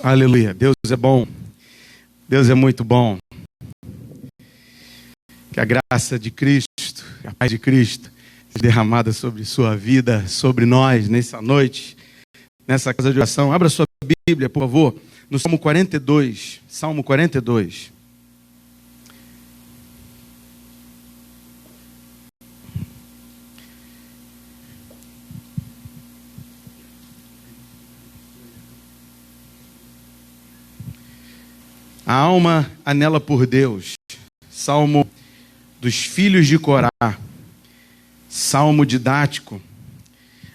Aleluia. Deus é bom. Deus é muito bom. Que a graça de Cristo, a paz de Cristo, seja derramada sobre sua vida, sobre nós, nessa noite, nessa casa de oração. Abra sua Bíblia, por favor, no Salmo 42. Salmo 42. A alma anela por Deus. Salmo dos filhos de Corá. Salmo didático.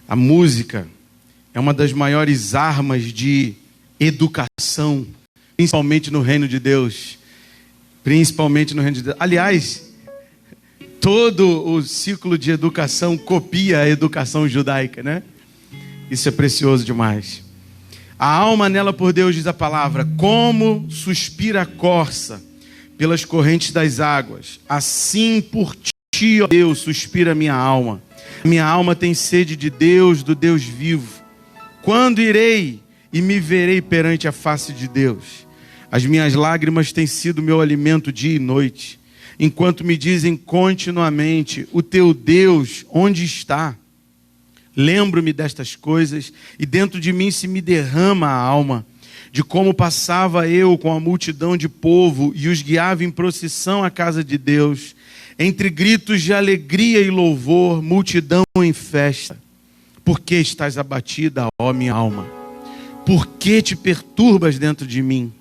A música é uma das maiores armas de educação, principalmente no reino de Deus. Principalmente no reino de Deus. Aliás, todo o ciclo de educação copia a educação judaica, né? Isso é precioso demais. A alma anela por Deus, diz a palavra, como suspira a corça pelas correntes das águas. Assim por ti, ó Deus, suspira a minha alma. Minha alma tem sede de Deus, do Deus vivo. Quando irei e me verei perante a face de Deus? As minhas lágrimas têm sido meu alimento dia e noite, enquanto me dizem continuamente, o teu Deus, onde está? Lembro-me destas coisas e dentro de mim se me derrama a alma, de como passava eu com a multidão de povo e os guiava em procissão à casa de Deus, entre gritos de alegria e louvor, multidão em festa. Por que estás abatida, ó minha alma? Por que te perturbas dentro de mim?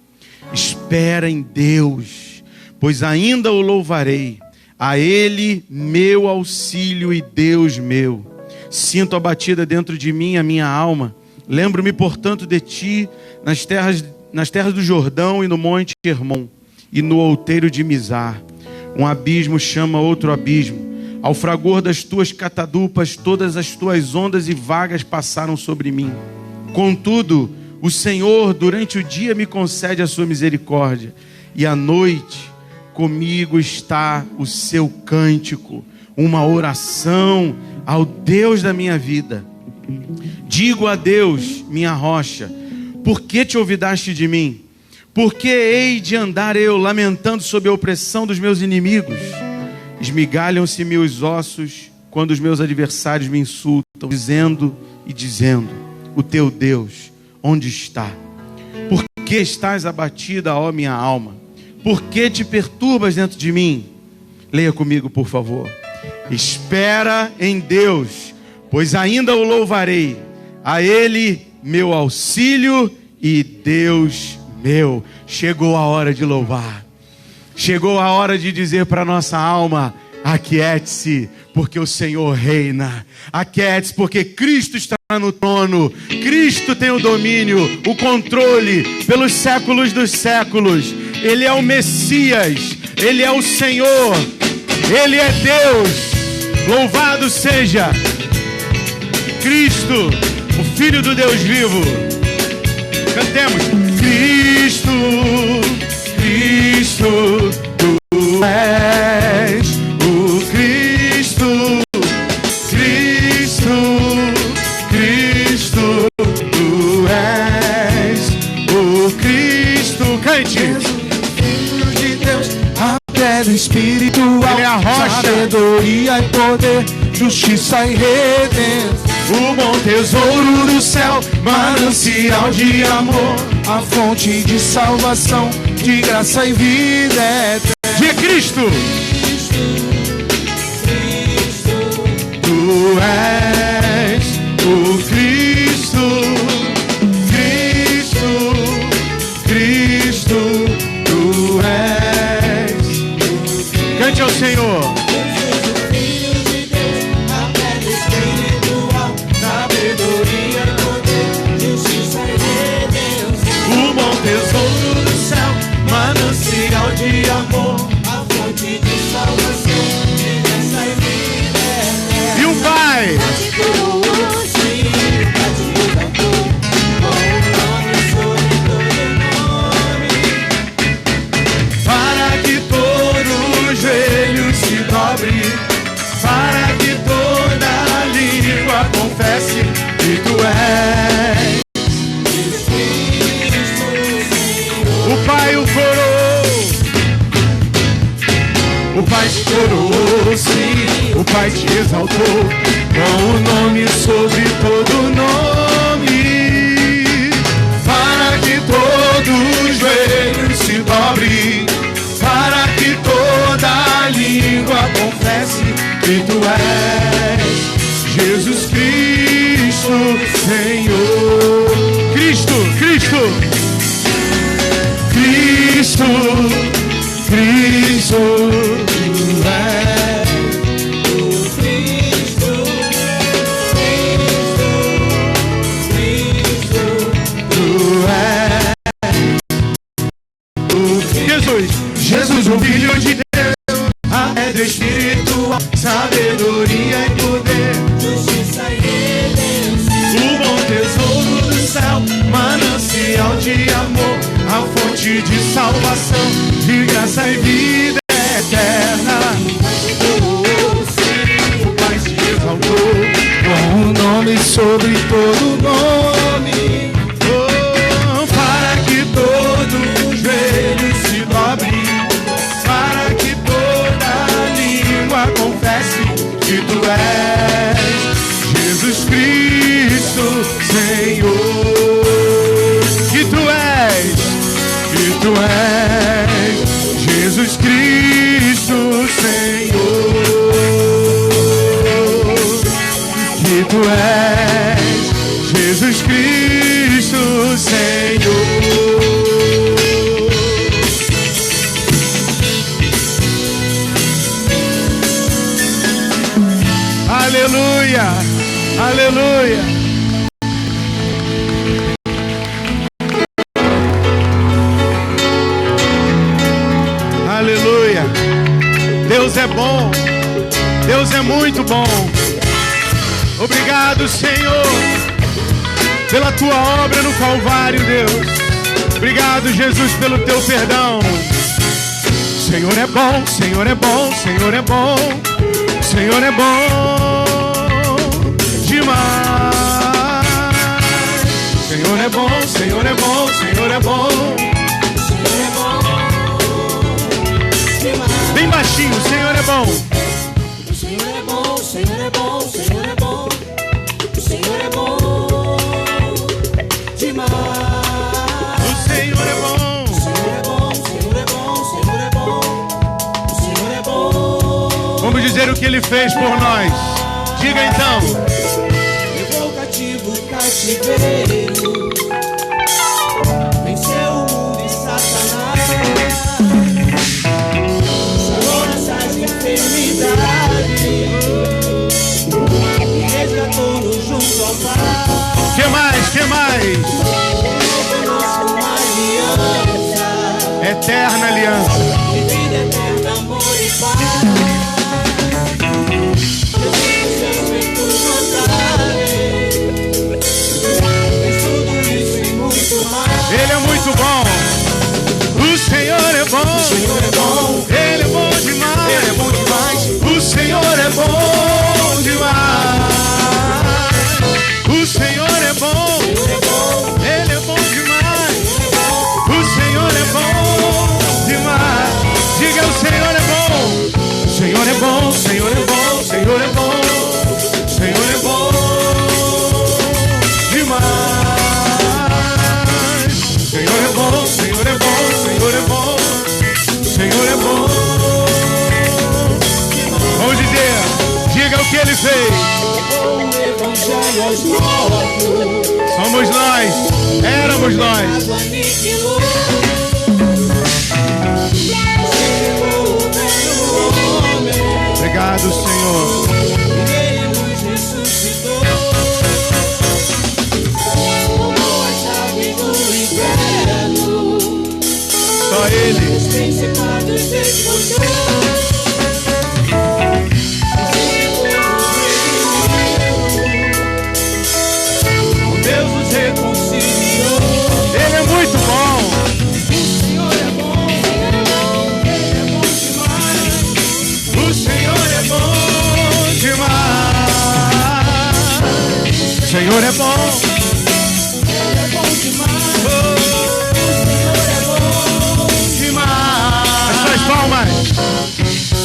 Espera em Deus, pois ainda o louvarei, a Ele meu auxílio e Deus meu. Sinto abatida dentro de mim a minha alma. Lembro-me, portanto, de ti nas terras do Jordão e no monte Hermon e no outeiro de Mizar. Um abismo chama outro abismo. Ao fragor das tuas catadupas, todas as tuas ondas e vagas passaram sobre mim. Contudo, o Senhor durante o dia me concede a sua misericórdia, e à noite comigo está o seu cântico, uma oração ao Deus da minha vida. Digo a Deus, minha rocha, por que te olvidaste de mim? Por que hei de andar eu lamentando sob a opressão dos meus inimigos? Esmigalham-se-me os ossos quando os meus adversários me insultam, dizendo, o teu Deus, onde está? Por que estás abatida, ó minha alma? Por que te perturbas dentro de mim? Leia comigo, por favor. Espera em Deus, pois ainda o louvarei, a Ele meu auxílio e Deus meu. Chegou a hora de louvar, chegou a hora de dizer para nossa alma, aquiete-se, porque o Senhor reina. Aquiete-se, porque Cristo está no trono. Cristo tem o domínio, o controle pelos séculos dos séculos. Ele é o Messias, Ele é o Senhor, Ele é Deus. Louvado seja Cristo, o Filho do Deus vivo. Cantemos. Cristo, Cristo, tu és o Cristo, Cristo, Cristo, tu és o Cristo. Cante. Do espiritual, Ele é a rocha, sabedoria e poder, justiça e redenção, o bom tesouro do céu, manancial de amor, a fonte de salvação, de graça e vida eterna. De Cristo, tu és o Cristo, Cristo, Cristo, tu és. Cante ao Senhor. Filho de Deus, a pedra espiritual, sabedoria e poder, justiça e redenção, o bom tesouro do céu, manancial de amor, a fonte de salvação, de graça e vida eterna. E o Pai Pai te exaltou com o nome sobre todo nome, para que todos os joelhos se dobrem, para que toda língua confesse que tu és Jesus Cristo, Senhor. Cristo, Cristo, Cristo, Cristo, tu és o Cristo, Cristo, Cristo, tu és o Jesus, Jesus, o Filho de Deus, a pedra espiritual, sabedoria e poder, justiça e redenção, o bom tesouro do céu, manancial de amor, a fonte de salvação, de graça e vida eterna. O Pai te exaltou com um nome sobre todo nome, para que todo o joelho se dobre, para que toda língua confesse que tu és Jesus Cristo, Senhor. Que tu és Jesus Cristo, Senhor. Que tu és Jesus Cristo, Senhor. Aleluia, aleluia. Aleluia. Deus é bom, Deus é muito bom. Obrigado, Senhor, pela tua obra no Calvário, Deus. Obrigado, Jesus, pelo teu perdão. Senhor é bom, Senhor é bom, Senhor é bom, Senhor é bom demais. Senhor é bom, Senhor é bom, Senhor é bom. Bem baixinho, o Senhor é bom. O Senhor é bom, o Senhor é bom, o Senhor é bom. O Senhor é bom demais. O Senhor é bom. O Senhor é bom, o Senhor é bom, o Senhor é bom. O Senhor é bom. Vamos dizer o que Ele fez por nós. Diga então. Levou cativo o cativeiro, venceu o mundo e Satanás, enfermidade, e resgatou-nos junto ao Pai. Que mais? Que mais? Conosco uma aliança, Eterna aliança. de vida eterna, amor e paz. Jesus, seus feitos notáveis, fez tudo isso e muito mais. Ele é muito bom. O Senhor é bom. O Senhor é bom. Ele é bom demais. Ele é bom demais. O Senhor é bom demais. O Senhor é bom. Ele é bom demais. O Senhor é bom demais. Diga, o Senhor é bom. O Senhor é bom, o Senhor é bom, o Senhor é bom. O Senhor é bom demais. O Senhor é bom, o Senhor é bom, o Senhor é bom. O Senhor é bom. Vamos dizer, diga o que Ele fez. O evangelho aos mortos, Somos nós, éramos nós. aniquilou. Sacrificou o velho homem, Obrigado, Senhor. e Ele nos ressuscitou. Tomou a chave do inferno, Só Ele. os principados despotou. Deus nos reconciliou. Ele é muito bom. O Senhor é bom, Ele é bom demais. O Senhor é bom demais. O Senhor é bom. Ele é bom demais. Oh, O Senhor é bom demais. As suas palmas.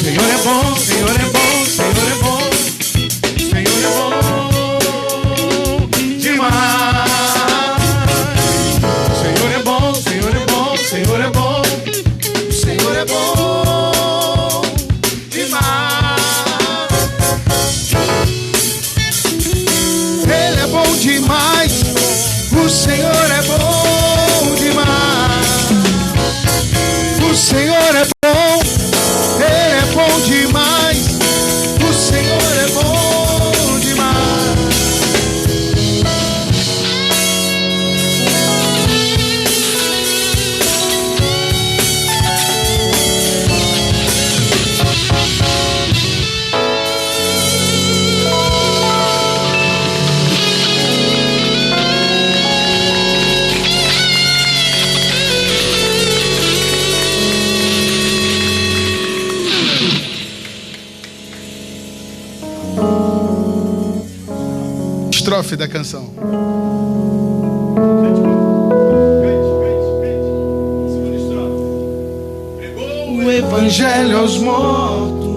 Senhor é bom, Senhor é bom, Senhor é bom. Senhor é bom demais. O Senhor é bom, Ele é bom demais. O Senhor é bom demais. Estrofe da canção. O evangelho aos mortos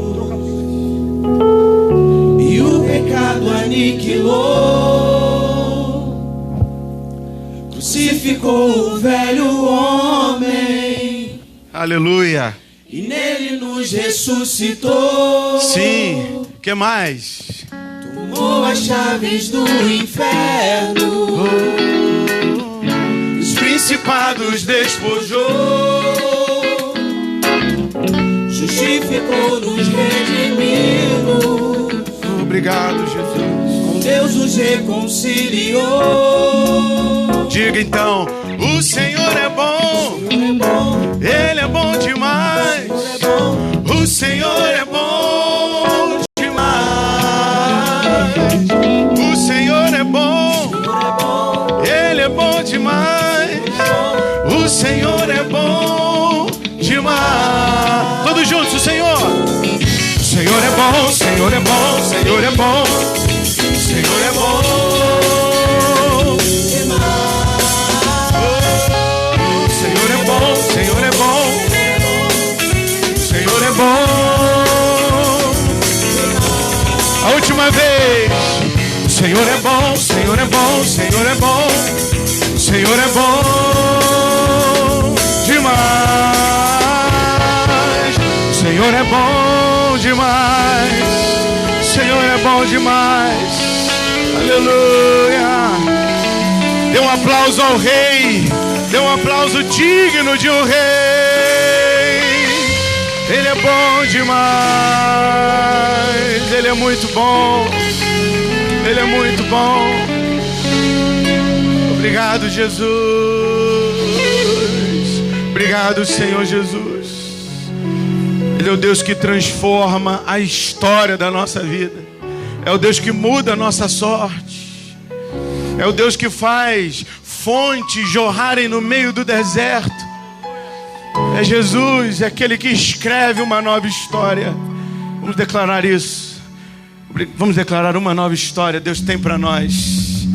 e o pecado aniquilou. Crucificou o velho homem. Aleluia. E nele nos ressuscitou. Sim, que mais? Tomou as chaves do inferno. Os principados despojou. Justificou-nos, redimiu. Obrigado, Jesus. Com Deus nos reconciliou. Diga então: o Senhor é bom. Ele é bom demais. O Senhor é bom demais. O Senhor é bom. Ele é bom demais. O Senhor é bom demais. Todos juntos, o Senhor. O Senhor é bom, o Senhor é bom, o Senhor é bom. O Senhor é bom. O Senhor é bom, o Senhor é bom. O Senhor é bom. A última vez. O Senhor é bom, o Senhor é bom, o Senhor é bom. O Senhor é bom demais. O Senhor é bom demais. O Senhor é bom demais. Aleluia. Dê um aplauso ao Rei. Dê um aplauso digno de um Rei. Ele é bom demais. Ele é muito bom. Ele é muito bom. Obrigado, Jesus. Obrigado, Senhor Jesus. Ele é o Deus que transforma a história da nossa vida. É o Deus que muda a nossa sorte. É o Deus que faz fontes jorrarem no meio do deserto. É Jesus, é aquele que escreve uma nova história. Vamos declarar isso. Vamos declarar uma nova história. Deus tem para nós.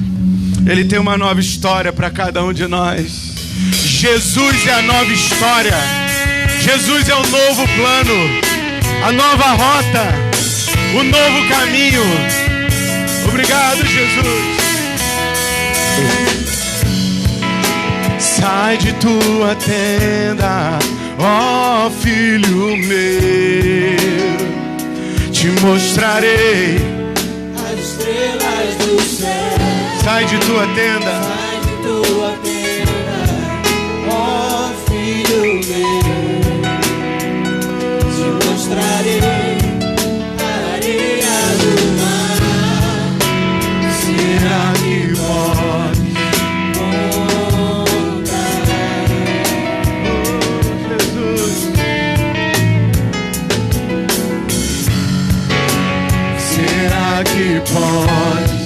Ele tem uma nova história para cada um de nós. Jesus é a nova história. Jesus é o novo plano, a nova rota, o novo caminho. Obrigado, Jesus. Sai de tua tenda, ó filho meu. Te mostrarei as estrelas do céu. Sai de tua tenda. Sai de tua tenda, ó filho meu. Te mostrarei a areia do mar. Será que pode contar? Oh, Jesus. Será que pode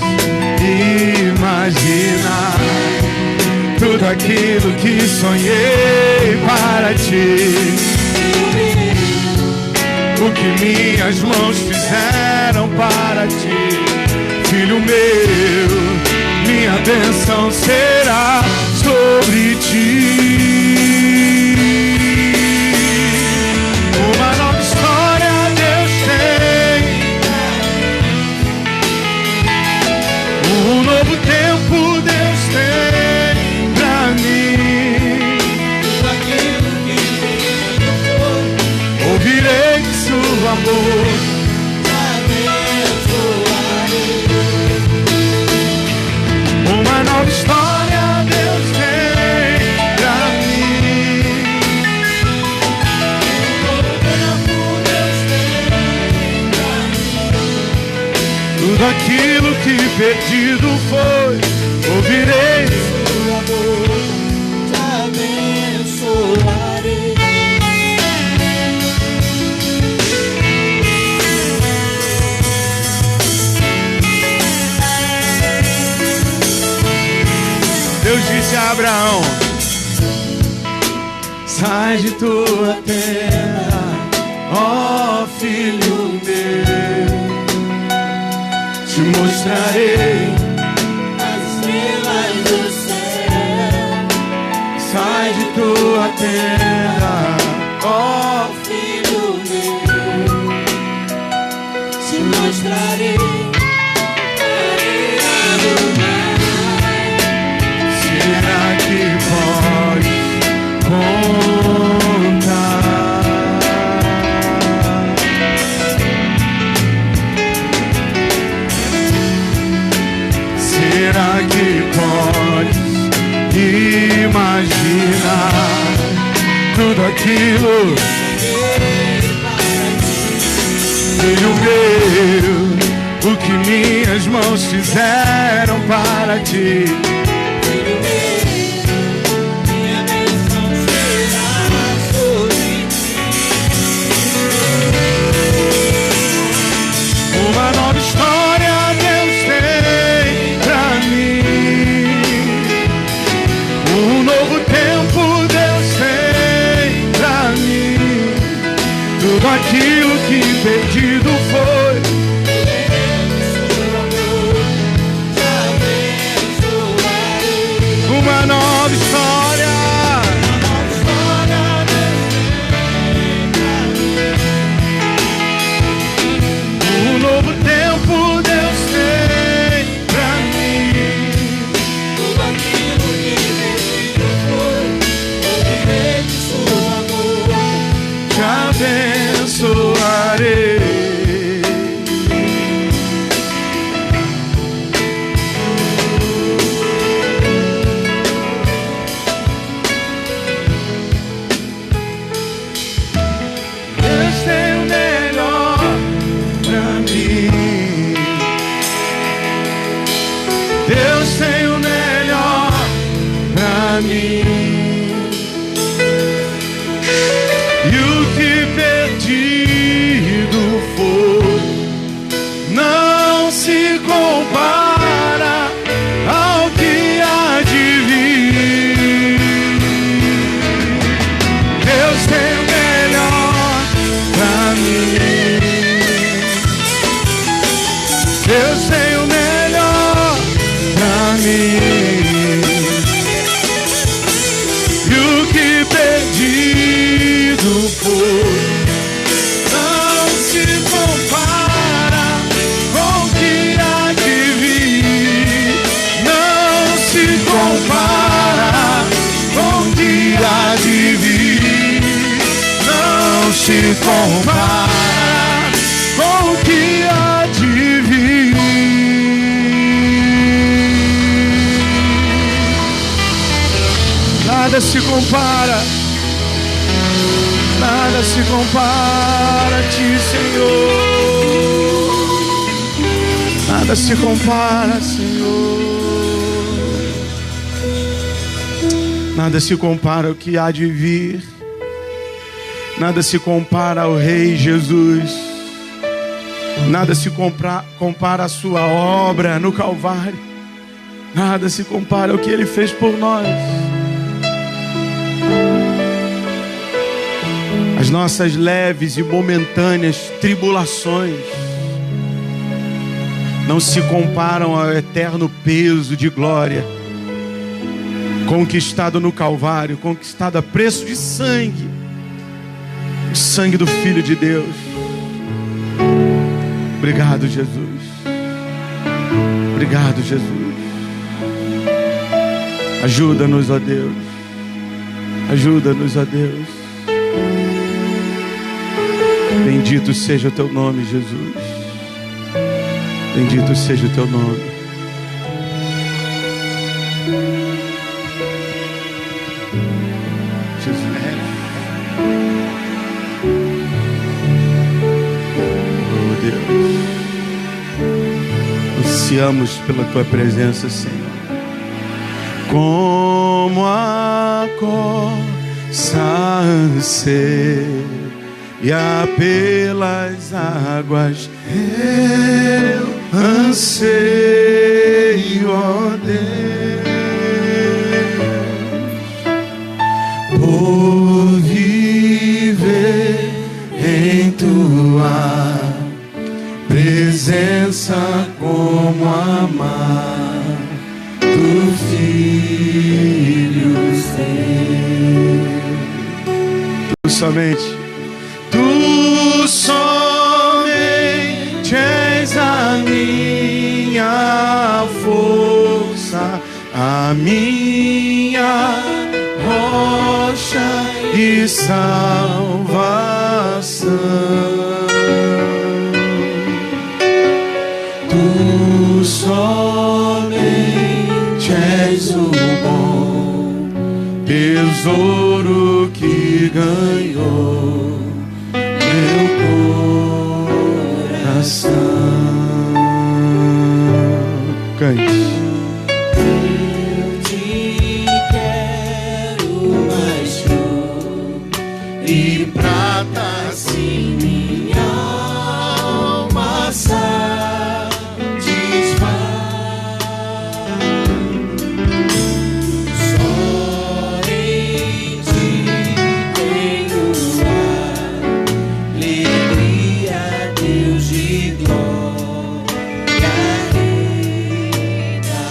imaginar tudo aquilo que sonhei para ti? O que minhas mãos fizeram para ti, filho meu, minha bênção será sobre ti. Uma nova história Deus tem, um novo tempo Deus tem pra mim. Tudo aquilo que foi, Ouvirei seu amor. abençoarei. Uma nova história Tudo aquilo que perdido foi, ouvirei. Por amor, te abençoarei. Deus disse a Abraão: sai de tua terra, ó filho meu, te mostrarei As estrelas do céu, sai de tua terra, ó filho meu, te mostrarei a areia do mar. será que pode contar? Será que podes imaginar tudo aquilo, filho meu, o que minhas mãos fizeram para ti? Minha bênção será sobre ti. Uma nova história Deus tem pra mim. Um novo tempo Deus tem pra mim. Tudo aquilo que perdido foi, uma nova história. Um novo tempo Deus tem pra mim. Tudo aquilo que perdido foi, ouvirei de seu amor. Te abençoarei. Deus tem o melhor pra mim. Deus tem o melhor pra mim. E o que perdido foi não se compara ao que há de vir. Deus tem o melhor pra mim. Deus tem o melhor pra mim. E o que perdido foi não se compara com o que há de vir. Não se compara com o que há de vir. Não se compara com o que há de vir. Nada se compara, nada se compara a ti, Senhor. Nada se compara, Senhor. Nada se compara ao que há de vir. Nada se compara ao Rei Jesus. Nada se compara à sua obra no Calvário. Nada se compara ao que Ele fez por nós. As nossas leves e momentâneas tribulações não se comparam ao eterno peso de glória conquistado no Calvário, conquistado a preço de sangue, o sangue do Filho de Deus. Obrigado, Jesus. Obrigado, Jesus. Ajuda-nos, ó Deus. Ajuda-nos, ó Deus. Bendito seja o teu nome, Jesus. Bendito seja o teu nome. Jesus. Oh, Deus. ansiamos pela tua presença, Senhor. Como a corça anseia pelas águas, eu anseio, ó Deus, por viver em tua presença, como amar do Filho seu. Tu somente és a minha força, a minha rocha e salvação. Tu somente és o bom tesouro que ganhou meu coração. Cante. Eu te quero mais ouro e prata, assim minha alma satisfaz. Só em ti tenho alegria, Deus de glória, Rei da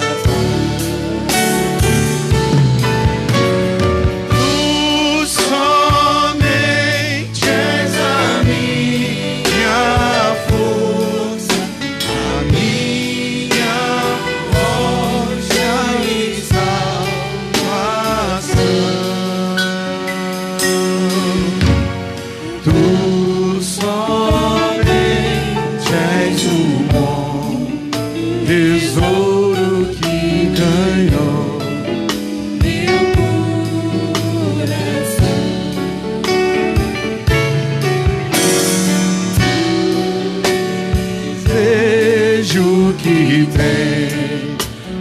Tu somente és a minha força, a minha rocha e salvação. Tu somente és o bom tesouro que ganhou meu coração. desejo que tem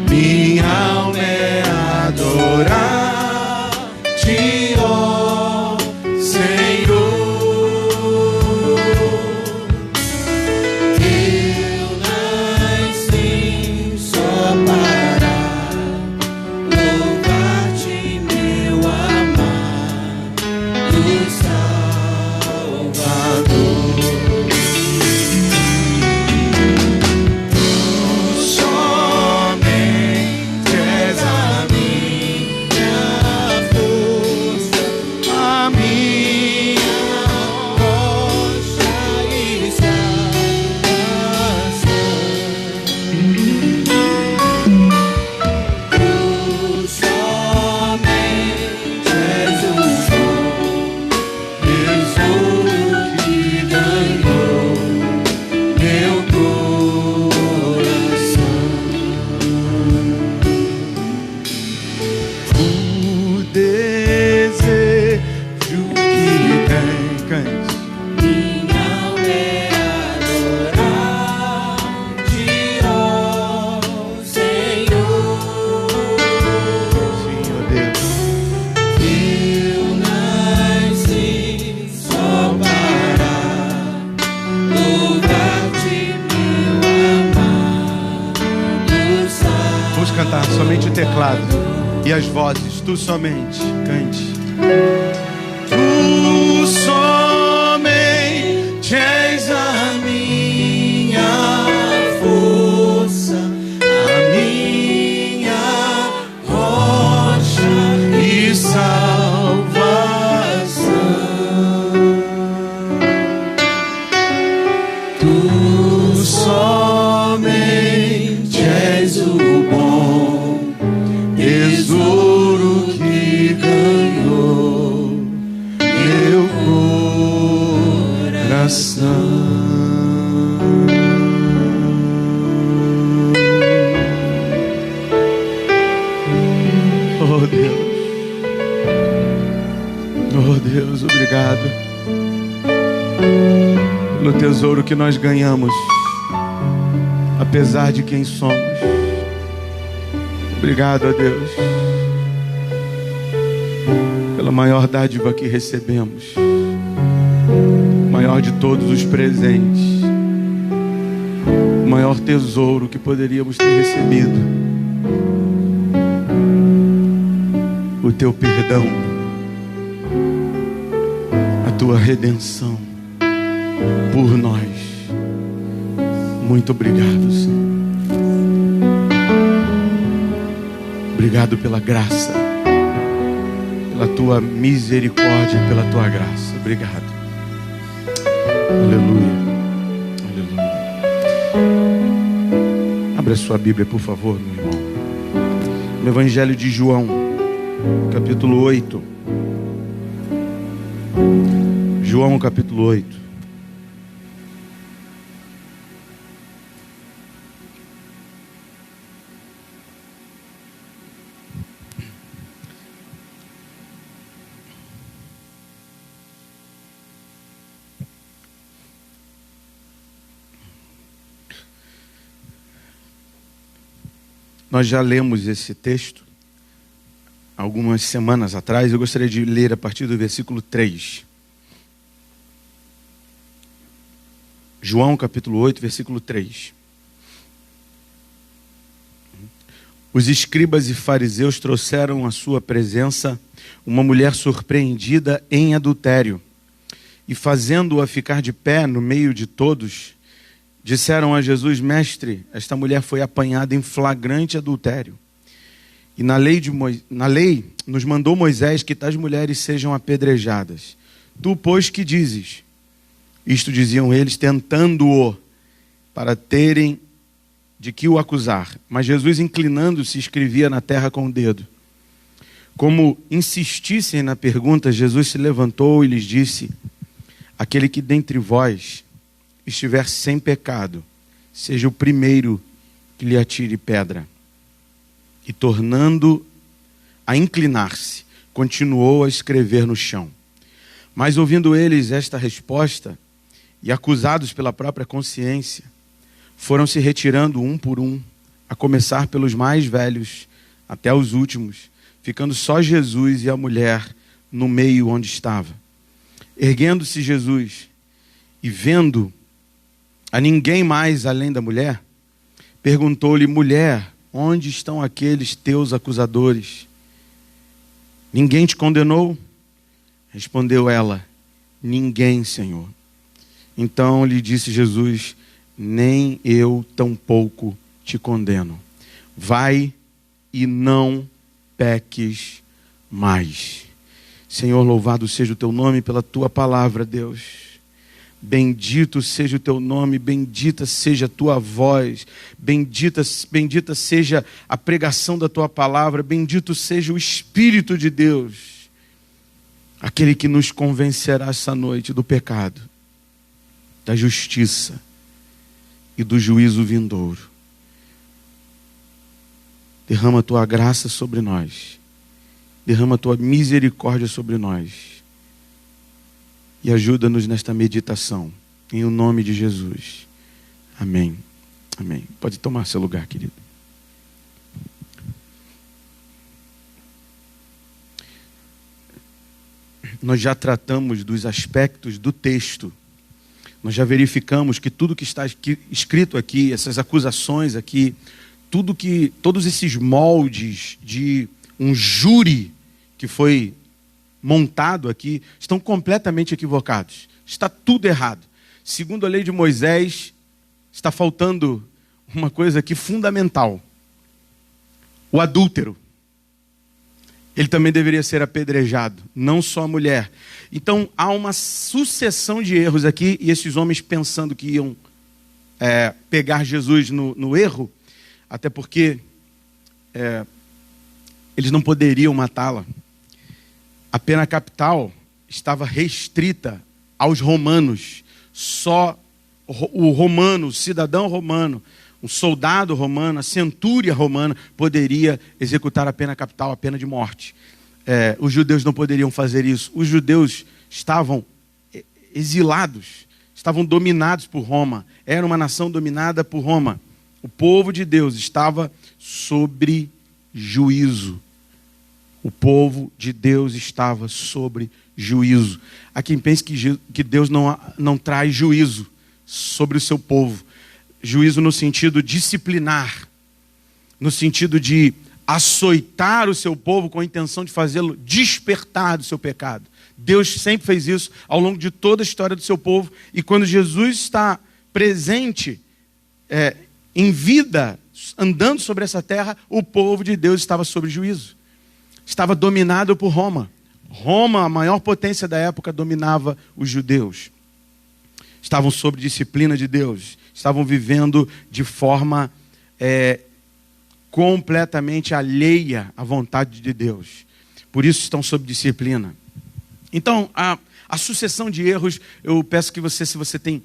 minha alma é adorar-te, ó Senhor. Eu nasci só para louvar-te, meu amado Salvador. Somente és a minha força, a minha Rocha e salvação. Tu somente és o bom tesouro que ganhou meu coração. O desejo que tem, cante. minha alma é adorar-te, ó Senhor. Sim, ó Deus. Eu nasci só para louvar-te, meu amado Salvador. Vamos cantar somente o teclado e as vozes. Tu somente, cante. Tu somente és a minha força, a minha rocha e salvação. Tu somente és o bom tesouro que ganhou meu coração. Oh Deus, oh Deus, obrigado pelo tesouro que nós ganhamos, a apesar de quem somos. Obrigado a Deus pela maior dádiva que recebemos, o maior de todos os presentes, o maior tesouro que poderíamos ter recebido, o teu perdão, a tua redenção por nós. Muito obrigado, Senhor. Obrigado pela graça, pela tua misericórdia, pela tua graça. Obrigado. Aleluia. Aleluia. Abra sua Bíblia, por favor, meu irmão. No Evangelho de João, capítulo 8. João, capítulo 8. Nós já lemos esse texto algumas semanas atrás. Eu gostaria de ler a partir do versículo 3. João capítulo 8, versículo 3. Os escribas e fariseus trouxeram à sua presença uma mulher surpreendida em adultério. E fazendo-a ficar de pé no meio de todos, disseram a Jesus: Mestre, esta mulher foi apanhada em flagrante adultério. E na lei nos mandou Moisés que tais mulheres sejam apedrejadas. Tu, pois, que dizes? Isto diziam eles, tentando-o, para terem de que o acusar. Mas Jesus, inclinando-se, escrevia na terra com o dedo. Como insistissem na pergunta, Jesus se levantou e lhes disse: Aquele que dentre vós estiver sem pecado, seja o primeiro que lhe atire pedra. E tornando a inclinar-se, continuou a escrever no chão. Mas ouvindo eles esta resposta, e acusados pela própria consciência, foram se retirando um por um, a começar pelos mais velhos até os últimos, ficando só Jesus e a mulher no meio onde estava. Erguendo-se Jesus e vendo a ninguém mais além da mulher, perguntou-lhe: Mulher, onde estão aqueles teus acusadores? Ninguém te condenou? Respondeu ela: Ninguém, Senhor. Então lhe disse Jesus: Nem eu tampouco te condeno. Vai e não peques mais. Senhor, louvado seja o teu nome pela tua palavra, Deus. Bendito seja o teu nome, bendita seja a tua voz, bendita seja a pregação da tua palavra, bendito seja o Espírito de Deus, aquele que nos convencerá essa noite do pecado, da justiça e do juízo vindouro. Derrama a tua graça sobre nós, derrama a tua misericórdia sobre nós. E ajuda-nos nesta meditação, em o nome de Jesus. Amém. Amém. Pode tomar seu lugar, querido. Nós já tratamos dos aspectos do texto. Nós já verificamos que tudo que está escrito aqui, essas acusações aqui, todos esses moldes de um júri que foi montado aqui, estão completamente equivocados. Está tudo errado. Segundo a lei de Moisés, está faltando uma coisa aqui fundamental. O adúltero. Ele também deveria ser apedrejado, não só a mulher. Então, há uma sucessão de erros aqui, e esses homens pensando que iam pegar Jesus no erro, até porque eles não poderiam matá-la. A pena capital estava restrita aos romanos. Só o romano, o cidadão romano, um soldado romano, a centúria romana poderia executar a pena capital, a pena de morte. Os judeus não poderiam fazer isso. Os judeus estavam exilados, estavam dominados por Roma. Era uma nação dominada por Roma. O povo de Deus estava sobre juízo. O povo de Deus estava sobre juízo. Há quem pense que Deus não traz juízo sobre o seu povo. Juízo no sentido disciplinar, no sentido de açoitar o seu povo com a intenção de fazê-lo despertar do seu pecado. Deus sempre fez isso ao longo de toda a história do seu povo. E quando Jesus está presente, em vida, andando sobre essa terra, o povo de Deus estava sob juízo. Estava dominado por Roma. Roma, a maior potência da época, dominava os judeus. Estavam sob disciplina de Deus. Estavam vivendo de forma completamente alheia à vontade de Deus. Por isso estão sob disciplina. Então, a sucessão de erros, eu peço que você, se você tem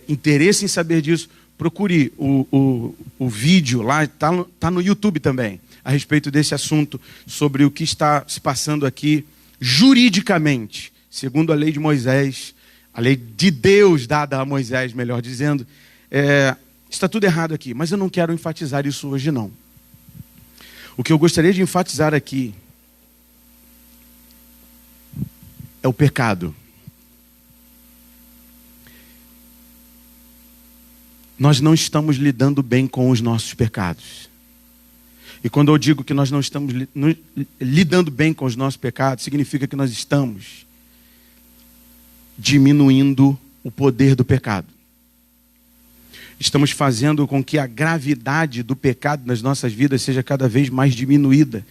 interesse em saber disso, procure o vídeo lá, está no YouTube também, a respeito desse assunto, sobre o que está se passando aqui juridicamente, segundo a lei de Moisés, a lei de Deus dada a Moisés, melhor dizendo. Está tudo errado aqui, mas eu não quero enfatizar isso hoje não. O que eu gostaria de enfatizar aqui é o pecado. Nós não estamos lidando bem com os nossos pecados. E quando eu digo que nós não estamos lidando bem com os nossos pecados, significa que nós estamos diminuindo o poder do pecado. Estamos fazendo com que a gravidade do pecado nas nossas vidas seja cada vez mais diminuída.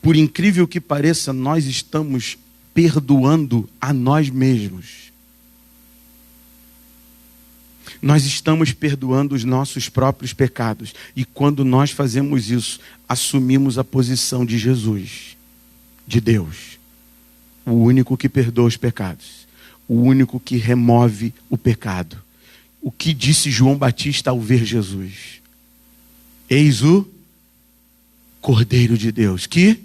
Por incrível que pareça, nós estamos perdoando a nós mesmos. Nós estamos perdoando os nossos próprios pecados. E quando nós fazemos isso, assumimos a posição de Jesus, de Deus. O único que perdoa os pecados. O único que remove o pecado. O que disse João Batista ao ver Jesus? Eis o Cordeiro de Deus, que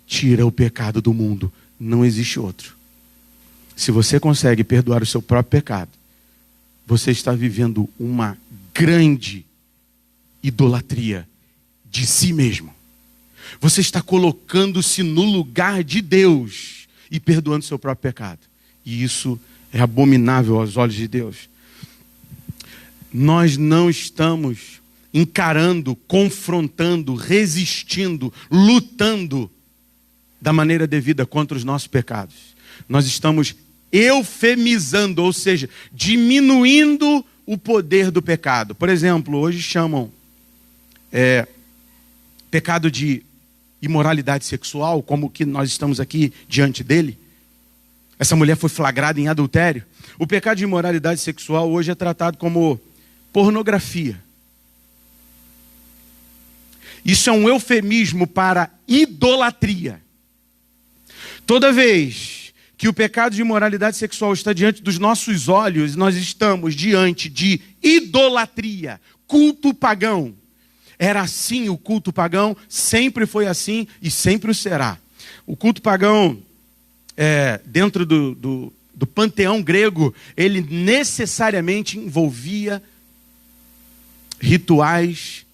tira o pecado do mundo. Não existe outro. Se você consegue perdoar o seu próprio pecado, você está vivendo uma grande idolatria de si mesmo. Você está colocando-se no lugar de Deus e perdoando seu próprio pecado. E isso é abominável aos olhos de Deus. Nós não estamos encarando, confrontando, resistindo, lutando da maneira devida contra os nossos pecados. Nós estamos eufemizando, ou seja, diminuindo o poder do pecado. Por exemplo, hoje chamam pecado de imoralidade sexual, como que nós estamos aqui diante dele. Essa mulher foi flagrada em adultério. O pecado de imoralidade sexual hoje é tratado como pornografia. Isso é um eufemismo para idolatria. Toda vez que o pecado de imoralidade sexual está diante dos nossos olhos, nós estamos diante de idolatria, culto pagão. Era assim o culto pagão, sempre foi assim e sempre o será. O culto pagão, dentro do panteão grego, ele necessariamente envolvia rituais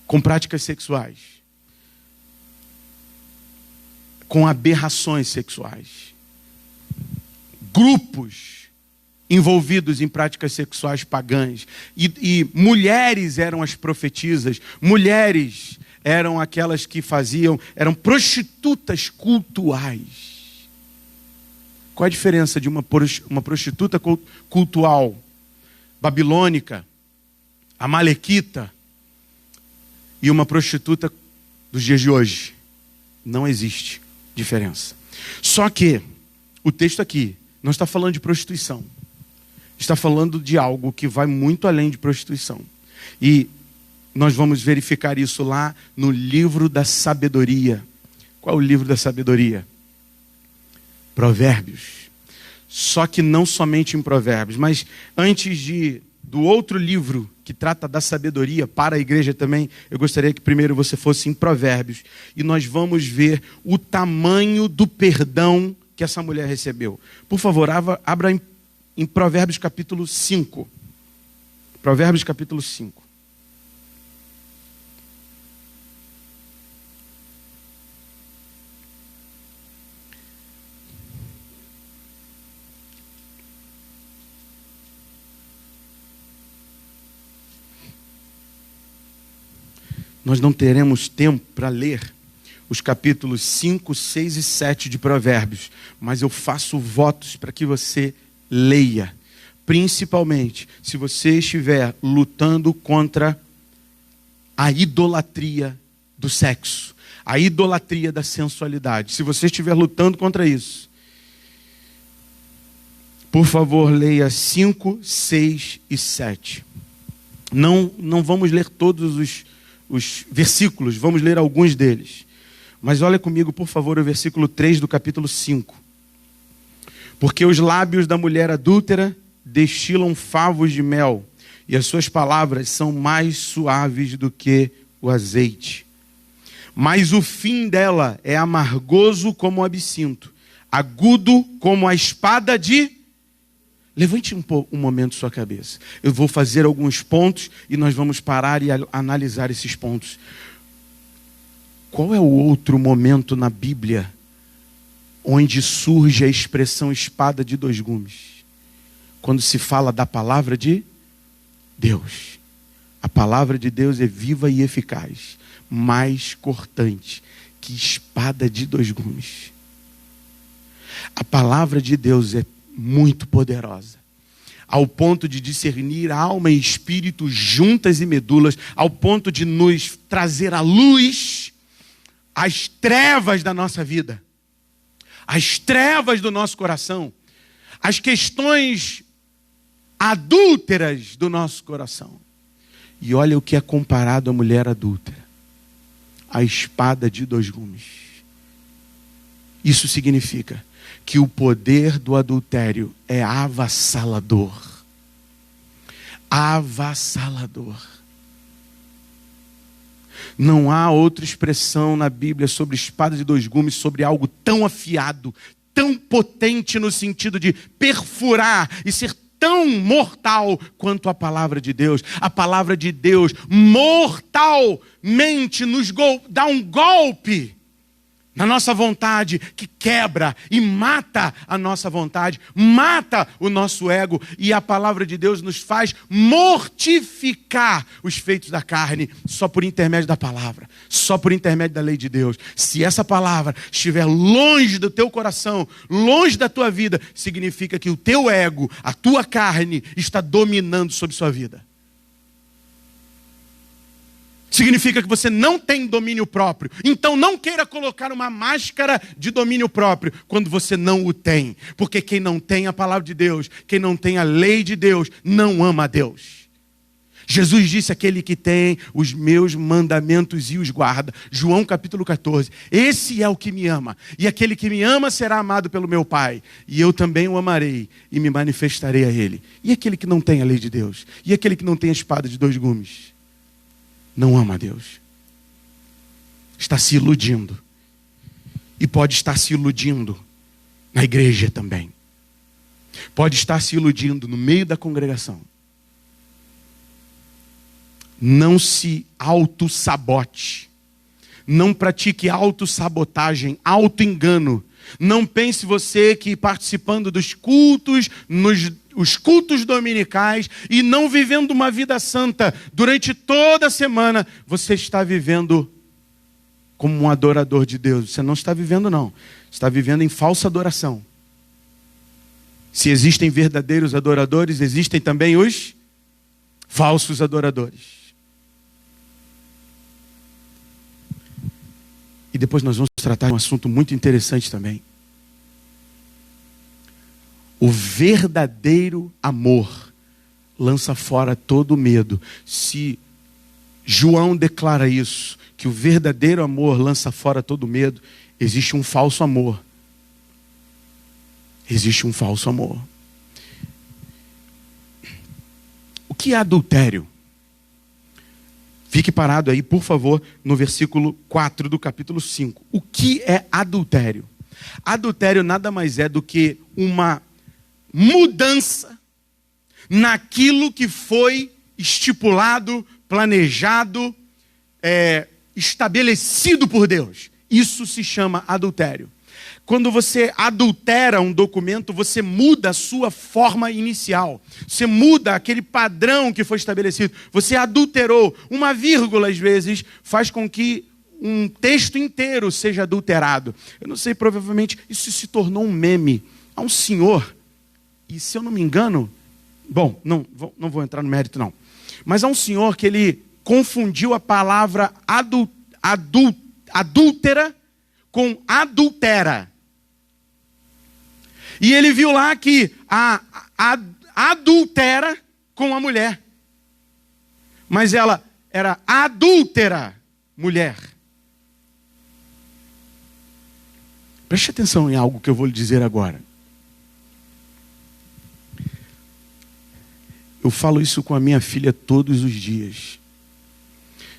com práticas sexuais, com aberrações sexuais, grupos envolvidos em práticas sexuais pagãs, e mulheres eram as profetisas, mulheres eram aquelas que eram prostitutas cultuais. Qual a diferença de uma prostituta cultual babilônica, amalequita, e uma prostituta dos dias de hoje? Não existe diferença. Só que o texto aqui não está falando de prostituição. Está falando de algo que vai muito além de prostituição. E nós vamos verificar isso lá no livro da sabedoria. Qual é o livro da sabedoria? Provérbios. Só que não somente em Provérbios, mas antes do outro livro que trata da sabedoria para a igreja também, eu gostaria que primeiro você fosse em Provérbios. E nós vamos ver o tamanho do perdão que essa mulher recebeu. Por favor, abra em Provérbios capítulo 5. Provérbios capítulo 5. Nós não teremos tempo para ler os capítulos 5, 6 e 7 de Provérbios, mas eu faço votos para que você leia, principalmente se você estiver lutando contra a idolatria do sexo, a idolatria da sensualidade. Se você estiver lutando contra isso, por favor, leia 5, 6 e 7. Não vamos ler todos os versículos, vamos ler alguns deles. Mas olha comigo, por favor, o versículo 3 do capítulo 5. Porque os lábios da mulher adúltera destilam favos de mel, e as suas palavras são mais suaves do que o azeite. Mas o fim dela é amargoso como o absinto, agudo como a espada de... Levante um momento sua cabeça. Eu vou fazer alguns pontos e nós vamos parar e analisar esses pontos. Qual é o outro momento na Bíblia onde surge a expressão espada de dois gumes? Quando se fala da palavra de Deus. A palavra de Deus é viva e eficaz, mais cortante que espada de dois gumes. A palavra de Deus é muito poderosa, ao ponto de discernir alma e espírito, juntas e medulas, ao ponto de nos trazer à luz as trevas da nossa vida, as trevas do nosso coração, as questões adúlteras do nosso coração. E olha o que é comparado à mulher adúltera: a espada de dois gumes. Isso significa que o poder do adultério é avassalador. Avassalador. Não há outra expressão na Bíblia sobre espada de dois gumes, sobre algo tão afiado, tão potente no sentido de perfurar e ser tão mortal quanto a palavra de Deus. A palavra de Deus mortalmente nos dá um golpe na nossa vontade, que quebra e mata a nossa vontade, mata o nosso ego, e a palavra de Deus nos faz mortificar os feitos da carne, só por intermédio da palavra, só por intermédio da lei de Deus. Se essa palavra estiver longe do teu coração, longe da tua vida, significa que o teu ego, a tua carne, está dominando sobre sua vida. Significa que você não tem domínio próprio. Então não queira colocar uma máscara de domínio próprio quando você não o tem. Porque quem não tem a palavra de Deus, quem não tem a lei de Deus, não ama a Deus. Jesus disse: aquele que tem os meus mandamentos e os guarda. João capítulo 14. Esse é o que me ama. E aquele que me ama será amado pelo meu Pai. E eu também o amarei e me manifestarei a ele. E aquele que não tem a lei de Deus? E aquele que não tem a espada de dois gumes? Não ama a Deus. Está se iludindo. E pode estar se iludindo na igreja também. Pode estar se iludindo no meio da congregação. Não se auto-sabote. Não pratique auto-sabotagem, auto-engano. Não pense você que participando dos cultos, os cultos dominicais, e não vivendo uma vida santa durante toda a semana, você está vivendo como um adorador de Deus. Você não está vivendo, não. Está vivendo em falsa adoração. Se existem verdadeiros adoradores, existem também os falsos adoradores. E depois nós vamos tratar de um assunto muito interessante também. O verdadeiro amor lança fora todo medo. Se João declara isso, que o verdadeiro amor lança fora todo medo, existe um falso amor. Existe um falso amor. O que é adultério? Fique parado aí, por favor, no versículo 4 do capítulo 5. O que é adultério? Adultério nada mais é do que uma mudança naquilo que foi estipulado, planejado, estabelecido por Deus. Isso se chama adultério. Quando você adultera um documento, você muda a sua forma inicial. Você muda aquele padrão que foi estabelecido. Você adulterou. Uma vírgula, às vezes, faz com que um texto inteiro seja adulterado. Eu não sei, provavelmente isso se tornou um meme. Há um senhor, e se eu não me engano, bom, não vou entrar no mérito não, mas há um senhor que ele confundiu a palavra adúltera com adultera. E ele viu lá que a adultera com a mulher, mas ela era adúltera mulher. Preste atenção em algo que eu vou lhe dizer agora. Eu falo isso com a minha filha todos os dias.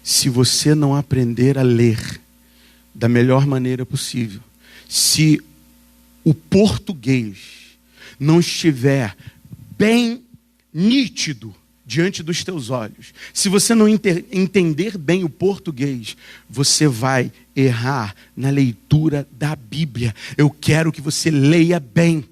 Se você não aprender a ler da melhor maneira possível, se o português não estiver bem nítido diante dos teus olhos, se você não entender bem o português, você vai errar na leitura da Bíblia. Eu quero que você leia bem.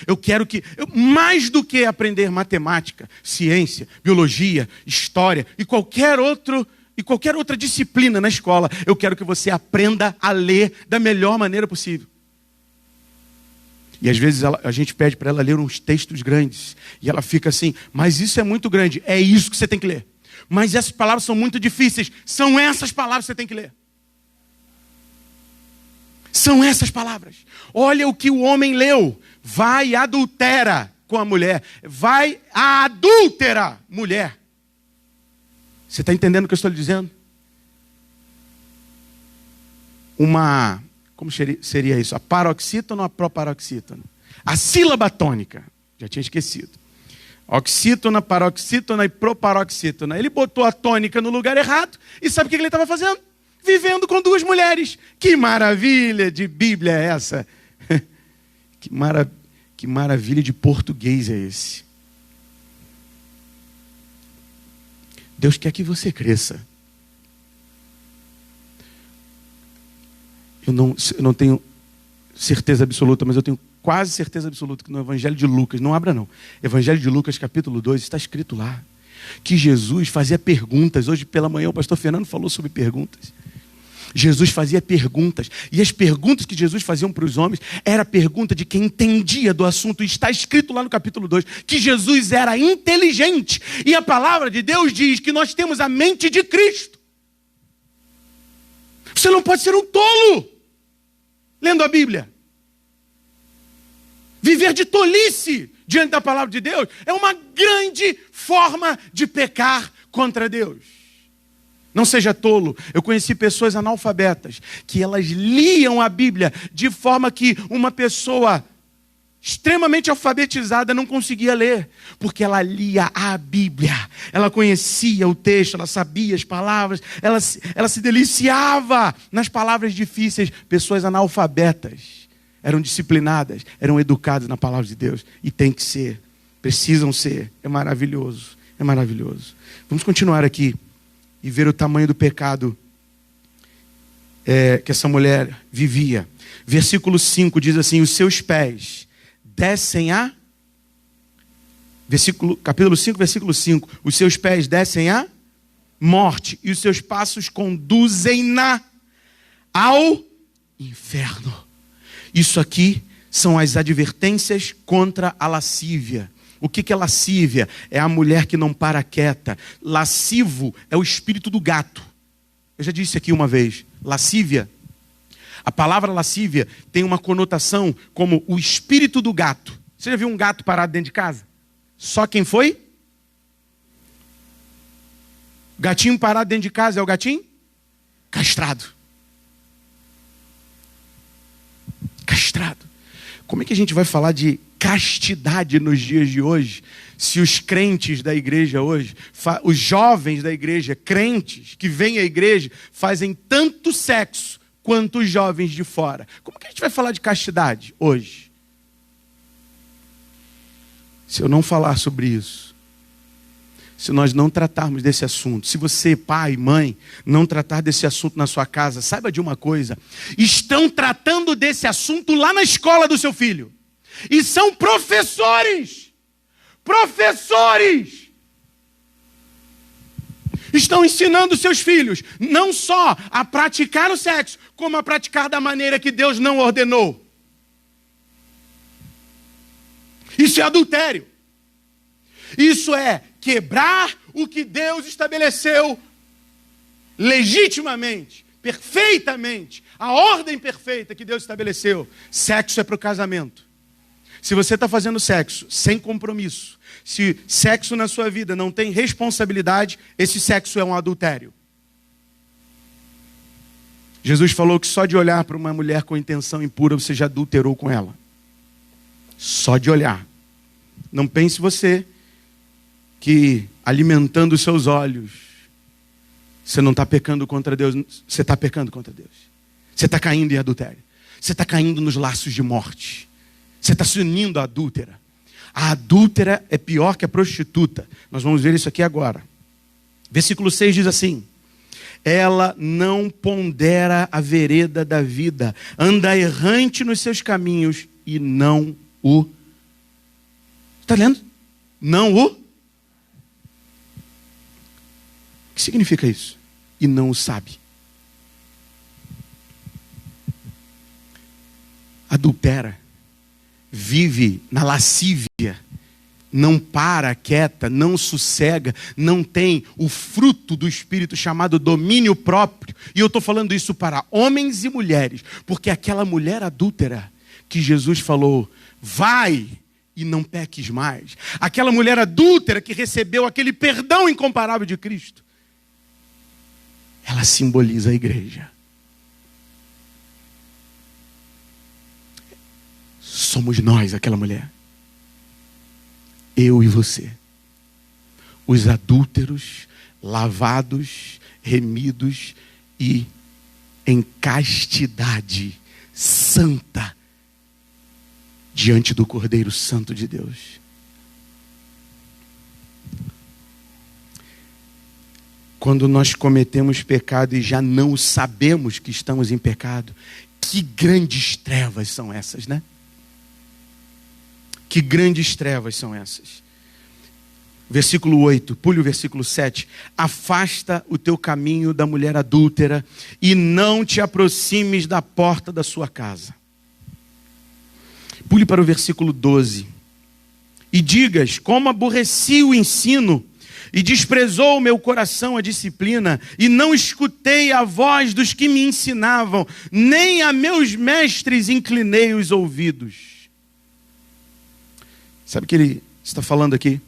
Eu quero que, mais do que aprender matemática, ciência, biologia, história e qualquer outra disciplina na escola, eu quero que você aprenda a ler da melhor maneira possível. E às vezes a gente pede para ela ler uns textos grandes. E ela fica assim, mas isso é muito grande. É isso que você tem que ler. Mas essas palavras são muito difíceis. São essas palavras que você tem que ler. São essas palavras. Olha o que o homem leu. Vai e adultera com a mulher. Vai a adúltera mulher. Você está entendendo o que eu estou lhe dizendo? Como seria isso? A paroxítona ou a proparoxítona? A sílaba tônica. Já tinha esquecido. Oxítona, paroxítona e proparoxítona. Ele botou a tônica no lugar errado. E sabe o que ele estava fazendo? Vivendo com duas mulheres. Que maravilha de Bíblia é essa? Que maravilha de português é esse? Deus quer que você cresça. Eu não tenho certeza absoluta, mas eu tenho quase certeza absoluta que no Evangelho de Lucas, não abra não, Evangelho de Lucas capítulo 2, está escrito lá, que Jesus fazia perguntas. Hoje pela manhã o pastor Fernando falou sobre perguntas. Jesus fazia perguntas, e as perguntas que Jesus fazia para os homens, era pergunta de quem entendia do assunto. E está escrito lá no capítulo 2, que Jesus era inteligente, e a palavra de Deus diz que nós temos a mente de Cristo. Você não pode ser um tolo lendo a Bíblia. Viver de tolice diante da palavra de Deus é uma grande forma de pecar contra Deus. Não seja tolo. Eu conheci pessoas analfabetas que elas liam a Bíblia de forma que uma pessoa extremamente alfabetizada não conseguia ler, porque ela lia a Bíblia, ela conhecia o texto, ela sabia as palavras, ela se deliciava nas palavras difíceis. Pessoas analfabetas eram disciplinadas, eram educadas na palavra de Deus, e tem que ser, precisam ser. É maravilhoso, é maravilhoso. Vamos continuar aqui e ver o tamanho do pecado que essa mulher vivia. Versículo 5 diz assim: os seus pés descem a... capítulo 5, versículo 5. Os seus pés descem a morte, e os seus passos conduzem-na ao inferno. Isso aqui são as advertências contra a lascívia. O que é lascívia? É a mulher que não para quieta. Lascivo é o espírito do gato. Eu já disse aqui uma vez. Lascívia. A palavra lascívia tem uma conotação como o espírito do gato. Você já viu um gato parado dentro de casa? Só quem foi? O gatinho parado dentro de casa é o gatinho? Castrado. Castrado. Como é que a gente vai falar de castidade nos dias de hoje, se os crentes da igreja hoje, os jovens da igreja, crentes que vêm à igreja, fazem tanto sexo quanto os jovens de fora? Como que a gente vai falar de castidade hoje? Se eu não falar sobre isso, se nós não tratarmos desse assunto. Se você, pai, mãe, não tratar desse assunto na sua casa, saiba de uma coisa: estão tratando desse assunto lá na escola do seu filho. E são professores. Professores! Estão ensinando seus filhos não só a praticar o sexo, como a praticar da maneira que Deus não ordenou. Isso é adultério. Isso é quebrar o que Deus estabeleceu legitimamente, perfeitamente, a ordem perfeita que Deus estabeleceu. Sexo é para o casamento. Se você está fazendo sexo sem compromisso, se sexo na sua vida não tem responsabilidade, esse sexo é um adultério. Jesus falou que só de olhar para uma mulher com intenção impura, você já adulterou com ela. Só de olhar. Não pense você que alimentando os seus olhos, você não está pecando contra Deus, você está pecando contra Deus. Você está caindo em adultério. Você está caindo nos laços de morte. Você está se unindo à adúltera. A adúltera é pior que a prostituta. Nós vamos ver isso aqui agora. Versículo 6 diz assim: ela não pondera a vereda da vida, anda errante nos seus caminhos e não o... Está lendo? Não o... O que significa isso? E não o sabe. Adultera. Vive na lascívia. Não para quieta, não sossega, não tem o fruto do Espírito chamado domínio próprio. E eu estou falando isso para homens e mulheres, porque aquela mulher adúltera que Jesus falou, vai e não peques mais. Aquela mulher adúltera que recebeu aquele perdão incomparável de Cristo, ela simboliza a igreja. Somos nós aquela mulher. Eu e você. Os adúlteros, lavados, remidos e em castidade santa diante do Cordeiro Santo de Deus. Quando nós cometemos pecado e já não sabemos que estamos em pecado, que grandes trevas são essas, né? Que grandes trevas são essas. Versículo 8, pule o versículo 7. Afasta o teu caminho da mulher adúltera e não te aproximes da porta da sua casa. Pule para o versículo 12. E digas, como aborreci o ensino e desprezou o meu coração a disciplina, e não escutei a voz dos que me ensinavam, nem a meus mestres inclinei os ouvidos. Sabe o que ele está falando aqui?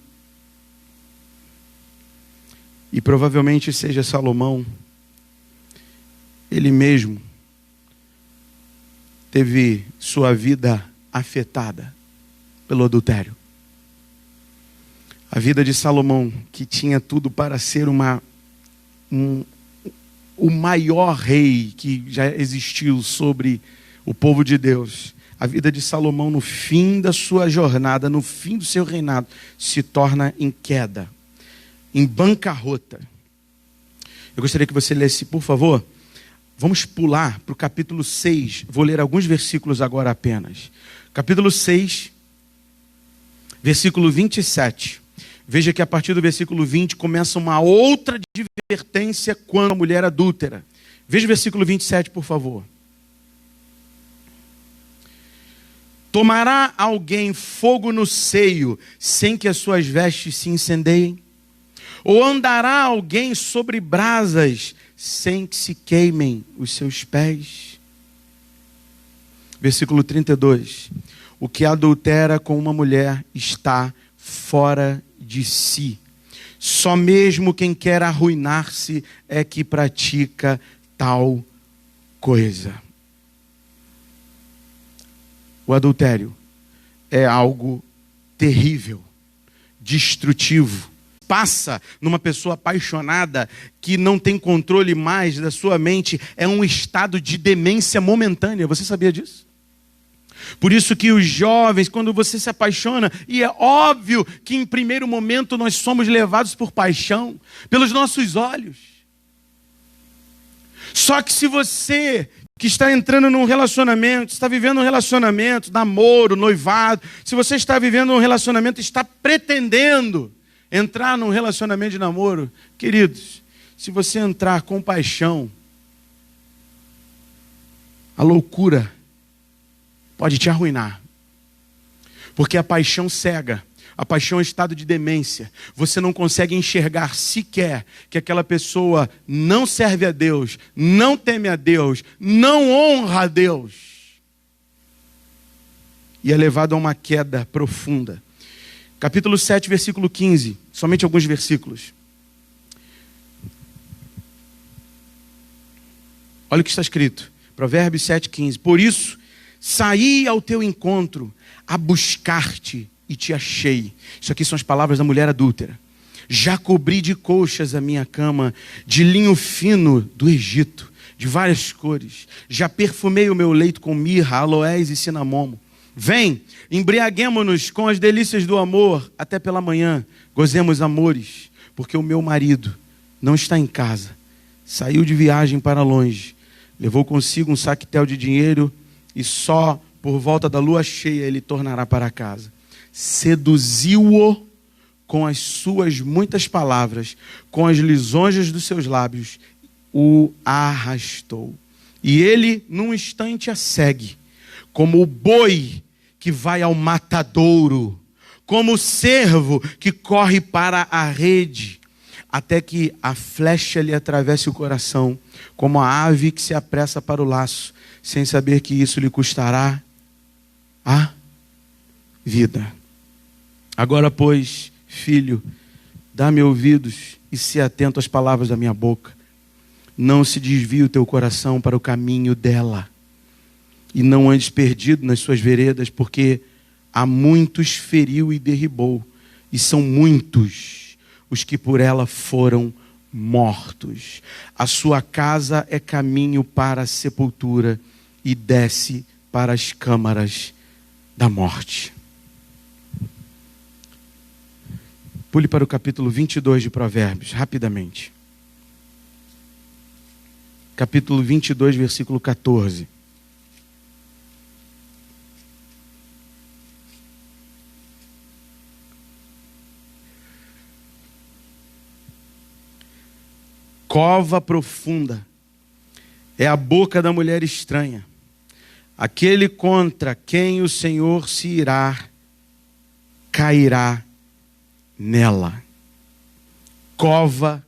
E provavelmente seja Salomão. Ele mesmo teve sua vida afetada pelo adultério. A vida de Salomão, que tinha tudo para ser o maior rei que já existiu sobre o povo de Deus. A vida de Salomão, no fim da sua jornada, no fim do seu reinado, se torna em queda, em bancarrota. Eu gostaria que você lesse, por favor. Vamos pular para o capítulo 6. Vou ler alguns versículos agora apenas. Capítulo 6, versículo 27. Veja que a partir do versículo 20 começa uma outra advertência quanto à mulher adúltera. Veja o versículo 27, por favor. Tomará alguém fogo no seio, sem que as suas vestes se incendeiem? Ou andará alguém sobre brasas, sem que se queimem os seus pés? Versículo 32. O que adultera com uma mulher está fora de si. Só mesmo quem quer arruinar-se é que pratica tal coisa. O adultério é algo terrível, destrutivo. Passa numa pessoa apaixonada que não tem controle mais da sua mente. É um estado de demência momentânea. Você sabia disso? Por isso que os jovens, quando você se apaixona, e é óbvio que em primeiro momento nós somos levados por paixão, pelos nossos olhos. Só que se você que está entrando num relacionamento, está vivendo um relacionamento, namoro, noivado, se você está vivendo um relacionamento, está pretendendo entrar num relacionamento de namoro, queridos, se você entrar com paixão, a loucura pode te arruinar. Porque a paixão cega. A paixão é estado de demência. Você não consegue enxergar sequer que aquela pessoa não serve a Deus, não teme a Deus, não honra a Deus. E é levado a uma queda profunda. Capítulo 7, versículo 15. Somente alguns versículos. Olha o que está escrito. Provérbios 7,15. Por isso, saí ao teu encontro a buscar-te e te achei. Isso aqui são as palavras da mulher adúltera. Já cobri de colchas a minha cama, de linho fino do Egito, de várias cores. Já perfumei o meu leito com mirra, aloés e cinamomo. Vem, embriaguemo-nos com as delícias do amor, até pela manhã, gozemos amores, porque o meu marido não está em casa. Saiu de viagem para longe, levou consigo um saquetel de dinheiro e só por volta da lua cheia ele tornará para casa. Seduziu-o com as suas muitas palavras, com as lisonjas dos seus lábios, o arrastou. E ele, num instante, a segue, como o boi que vai ao matadouro, como o cervo que corre para a rede, até que a flecha lhe atravesse o coração, como a ave que se apressa para o laço, sem saber que isso lhe custará a vida. Agora, pois, filho, dá-me ouvidos e se atento às palavras da minha boca. Não se desvie o teu coração para o caminho dela, e não andes perdido nas suas veredas, porque a muitos feriu e derribou, e são muitos os que por ela foram mortos. A sua casa é caminho para a sepultura e desce para as câmaras da morte. Pule para o capítulo 22 de Provérbios, rapidamente. Capítulo 22, versículo 14. Cova profunda é a boca da mulher estranha, aquele contra quem o Senhor se irá, cairá nela. Cova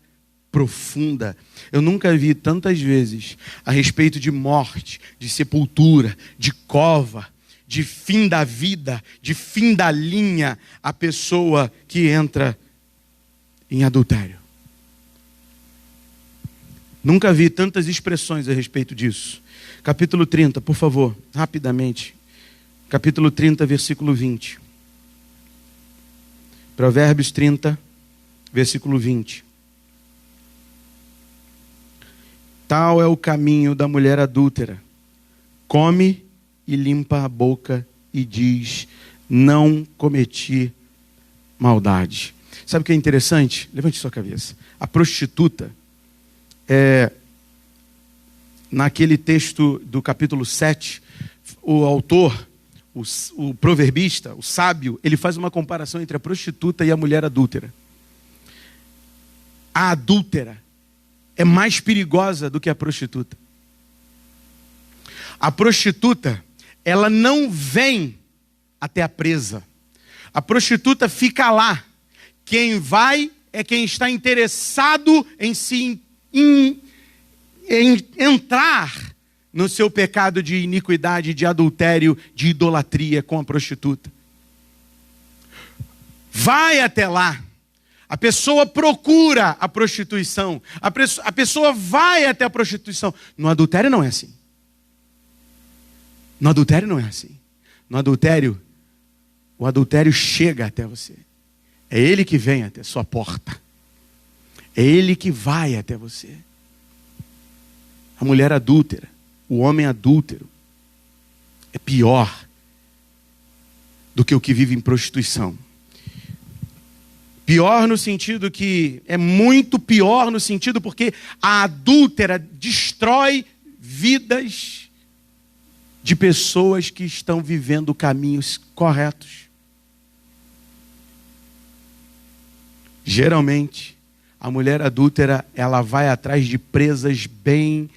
profunda. Eu nunca vi tantas vezes a respeito de morte, de sepultura, de cova, de fim da vida, de fim da linha, a pessoa que entra em adultério. Nunca vi tantas expressões a respeito disso. Capítulo 30, por favor, rapidamente. Capítulo 30, versículo 20. Provérbios 30, versículo 20. Tal é o caminho da mulher adúltera. Come e limpa a boca e diz: não cometi maldade. Sabe o que é interessante? Levante sua cabeça. A prostituta, naquele texto do capítulo 7, o autor, o proverbista, o sábio, ele faz uma comparação entre a prostituta e a mulher adúltera. A adúltera é mais perigosa do que a prostituta. A prostituta, ela não vem até a presa. A prostituta fica lá. Quem vai é quem está interessado em entrar no seu pecado de iniquidade, de adultério, de idolatria com a prostituta. Vai até lá. A pessoa procura a prostituição. A pessoa vai até a prostituição. No adultério não é assim. No adultério não é assim. No adultério, o adultério chega até você. É ele que vem até a sua porta. É ele que vai até você. A mulher adúltera, o homem adúltero, é pior do que o que vive em prostituição. Pior no sentido que é muito pior no sentido porque a adúltera destrói vidas de pessoas que estão vivendo caminhos corretos. Geralmente, a mulher adúltera, ela vai atrás de presas bem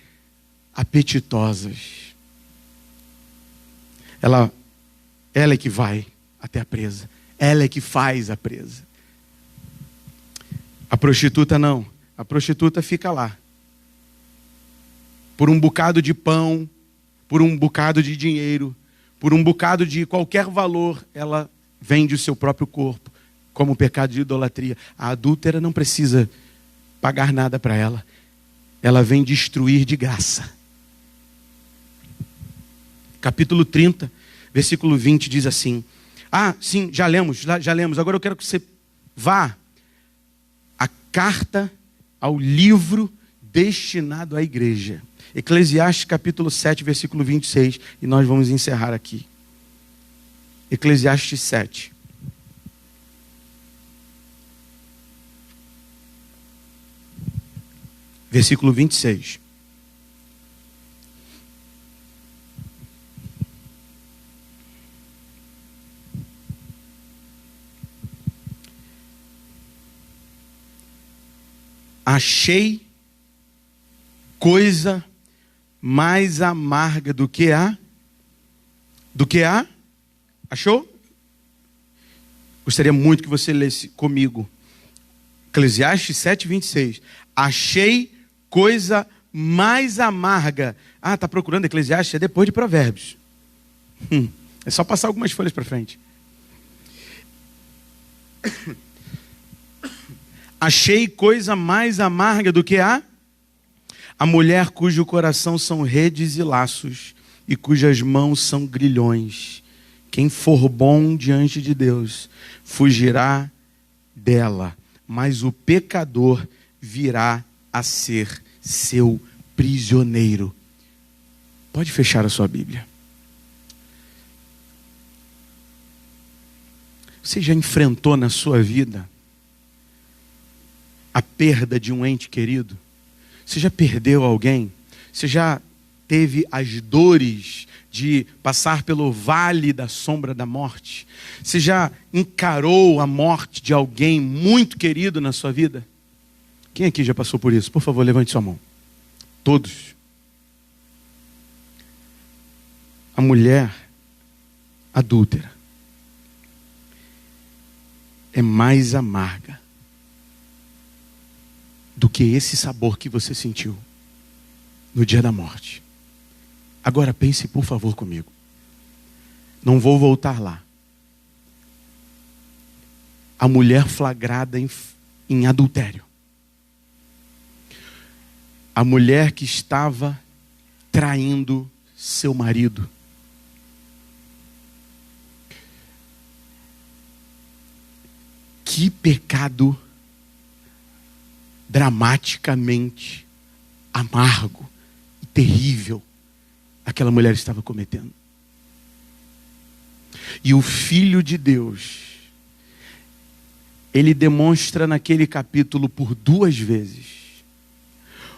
apetitosas. Ela é que vai até a presa. Ela é que faz a presa. A prostituta não. A prostituta fica lá. Por um bocado de pão, por um bocado de dinheiro, por um bocado de qualquer valor, ela vende o seu próprio corpo, como pecado de idolatria. A adúltera não precisa pagar nada para ela. Ela vem destruir de graça. Capítulo 30, versículo 20 diz assim. Sim, já lemos. Agora eu quero que você vá à carta, ao livro destinado à igreja. Eclesiastes capítulo 7, versículo 26. E nós vamos encerrar aqui. Eclesiastes 7. Versículo 26. Achei coisa mais amarga do que a? Achou? Gostaria muito que você lesse comigo. Eclesiastes 7, 26. Achei coisa mais amarga. Está procurando Eclesiastes? É depois de Provérbios. É só passar algumas folhas para frente. Achei coisa mais amarga do que a mulher cujo coração são redes e laços e cujas mãos são grilhões. Quem for bom diante de Deus fugirá dela, mas o pecador virá a ser seu prisioneiro. Pode fechar a sua Bíblia. Você já enfrentou na sua vida a perda de um ente querido? Você já perdeu alguém? Você já teve as dores de passar pelo vale da sombra da morte? Você já encarou a morte de alguém muito querido na sua vida? Quem aqui já passou por isso? Por favor, levante sua mão. Todos. A mulher adúltera é mais amarga do que esse sabor que você sentiu no dia da morte. Agora pense, por favor, comigo. Não vou voltar lá. A mulher flagrada em adultério. A mulher que estava traindo seu marido. Que pecado dramaticamente amargo e terrível aquela mulher estava cometendo. E o Filho de Deus, ele demonstra naquele capítulo por 2 vezes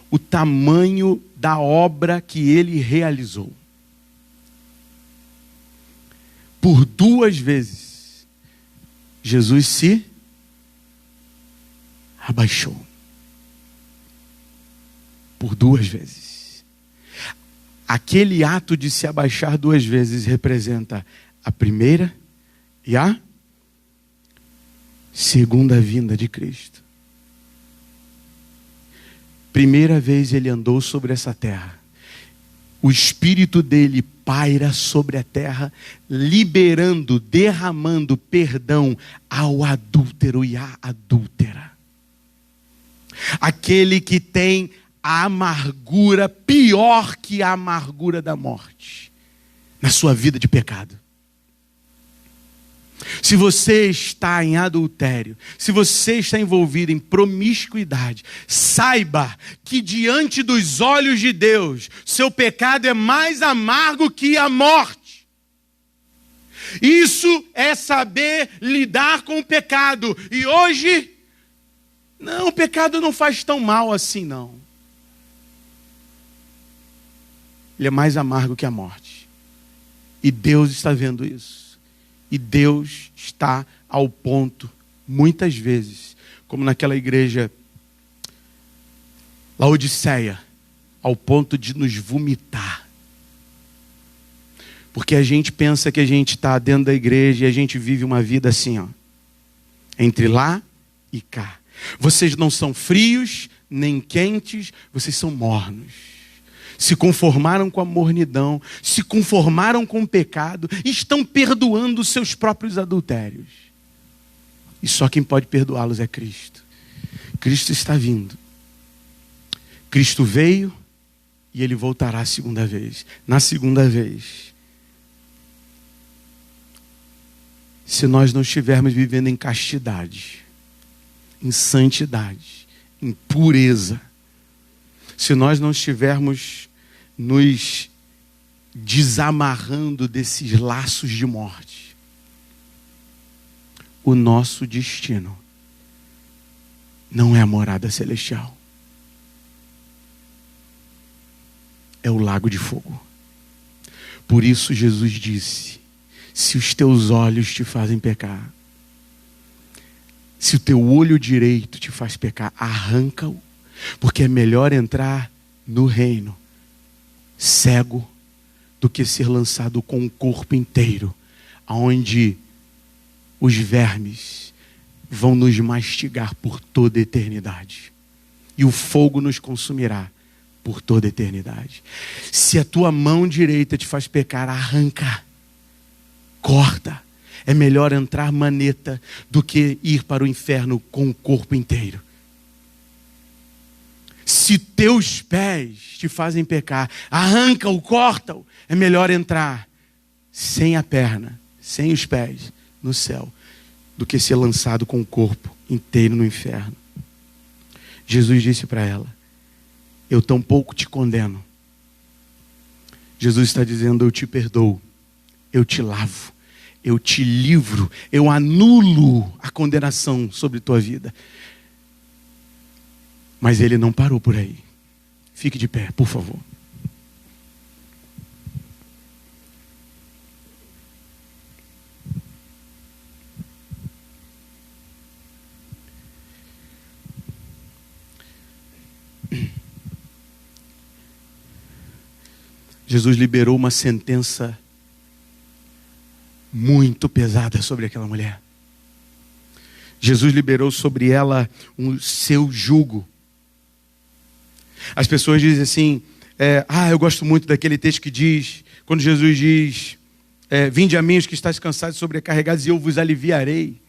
o tamanho da obra que ele realizou. Por 2 vezes, Jesus se abaixou. Por 2 vezes. Aquele ato de se abaixar 2 vezes representa a primeira e a segunda vinda de Cristo. Primeira vez ele andou sobre essa terra. O Espírito dele paira sobre a terra, liberando, derramando perdão ao adúltero e à adúltera. Aquele que tem a amargura pior que a amargura da morte na sua vida de pecado. Se você está em adultério, se você está envolvido em promiscuidade, saiba que diante dos olhos de Deus, seu pecado é mais amargo que a morte. Isso é saber lidar com o pecado. E hoje, não, o pecado não faz tão mal assim, não. Ele é mais amargo que a morte. E Deus está vendo isso. E Deus está ao ponto, muitas vezes, como naquela igreja Laodiceia, ao ponto de nos vomitar. Porque a gente pensa que a gente está dentro da igreja e a gente vive uma vida assim, ó, entre lá e cá. Vocês não são frios, nem quentes, vocês são mornos. Se conformaram com a mornidão, se conformaram com o pecado, e estão perdoando os seus próprios adultérios. E só quem pode perdoá-los é Cristo. Cristo está vindo. Cristo veio e ele voltará a segunda vez. Na segunda vez, se nós não estivermos vivendo em castidade, em santidade, em pureza, se nós não estivermos nos desamarrando desses laços de morte, o nosso destino não é a morada celestial. É o lago de fogo. Por isso Jesus disse: se os teus olhos te fazem pecar, se o teu olho direito te faz pecar, arranca-o, porque é melhor entrar no reino cego do que ser lançado com o corpo inteiro, aonde os vermes vão nos mastigar por toda a eternidade e o fogo nos consumirá por toda a eternidade. Se a tua mão direita te faz pecar, arranca, corta. É melhor entrar maneta do que ir para o inferno com o corpo inteiro. Se teus pés te fazem pecar, arranca-o, corta-o. É melhor entrar sem a perna, sem os pés, no céu, do que ser lançado com o corpo inteiro no inferno. Jesus disse para ela: eu tampouco te condeno. Jesus está dizendo: eu te perdoo, eu te lavo, eu te livro, eu anulo a condenação sobre tua vida. Mas ele não parou por aí. Fique de pé, por favor. Jesus liberou uma sentença muito pesada sobre aquela mulher. Jesus liberou sobre ela o seu jugo. As pessoas dizem assim, eu gosto muito daquele texto que diz, quando Jesus diz, vinde a mim os que estáis cansados e sobrecarregados e eu vos aliviarei.